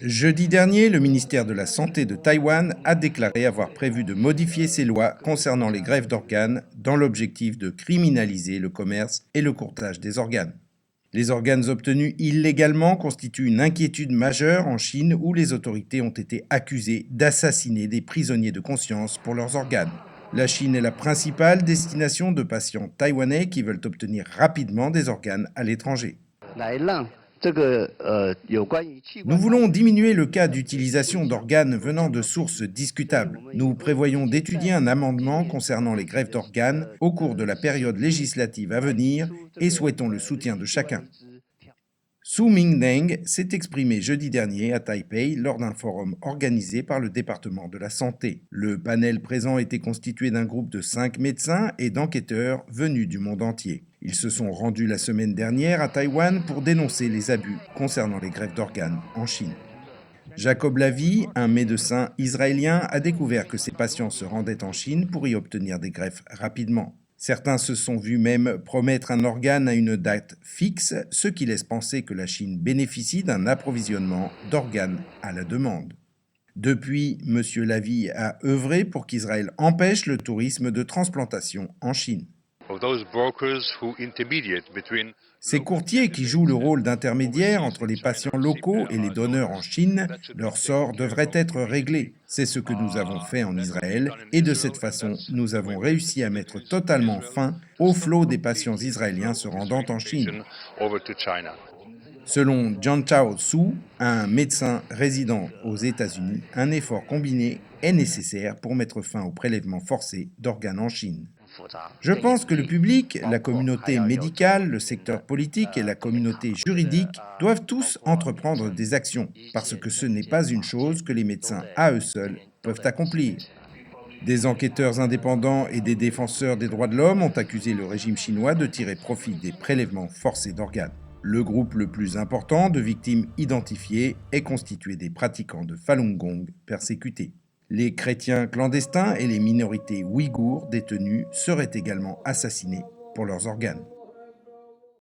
Jeudi dernier, le ministère de la Santé de Taïwan a déclaré avoir prévu de modifier ses lois concernant les greffes d'organes dans l'objectif de criminaliser le commerce et le courtage des organes. Les organes obtenus illégalement constituent une inquiétude majeure en Chine où les autorités ont été accusées d'assassiner des prisonniers de conscience pour leurs organes. La Chine est la principale destination de patients taïwanais qui veulent obtenir rapidement des organes à l'étranger. Nous voulons diminuer le cas d'utilisation d'organes venant de sources discutables. Nous prévoyons d'étudier un amendement concernant les greffes d'organes au cours de la période législative à venir et souhaitons le soutien de chacun. Su Mingdeng s'est exprimé jeudi dernier à Taipei lors d'un forum organisé par le département de la Santé. Le panel présent était constitué d'un groupe de 5 médecins et d'enquêteurs venus du monde entier. Ils se sont rendus la semaine dernière à Taïwan pour dénoncer les abus concernant les greffes d'organes en Chine. Jacob Lavie, un médecin israélien, a découvert que ses patients se rendaient en Chine pour y obtenir des greffes rapidement. Certains se sont vus même promettre un organe à une date fixe, ce qui laisse penser que la Chine bénéficie d'un approvisionnement d'organes à la demande. Depuis, M. Lavie a œuvré pour qu'Israël empêche le tourisme de transplantation en Chine. Ces courtiers qui jouent le rôle d'intermédiaire entre les patients locaux et les donneurs en Chine, leur sort devrait être réglé. C'est ce que nous avons fait en Israël et de cette façon, nous avons réussi à mettre totalement fin au flot des patients israéliens se rendant en Chine. Selon John Chao Su, un médecin résident aux États-Unis, un effort combiné est nécessaire pour mettre fin au prélèvement forcé d'organes en Chine. Je pense que le public, la communauté médicale, le secteur politique et la communauté juridique doivent tous entreprendre des actions, parce que ce n'est pas une chose que les médecins à eux seuls peuvent accomplir. Des enquêteurs indépendants et des défenseurs des droits de l'homme ont accusé le régime chinois de tirer profit des prélèvements forcés d'organes. Le groupe le plus important de victimes identifiées est constitué des pratiquants de Falun Gong persécutés. Les chrétiens clandestins et les minorités ouïghours détenues seraient également assassinés pour leurs organes.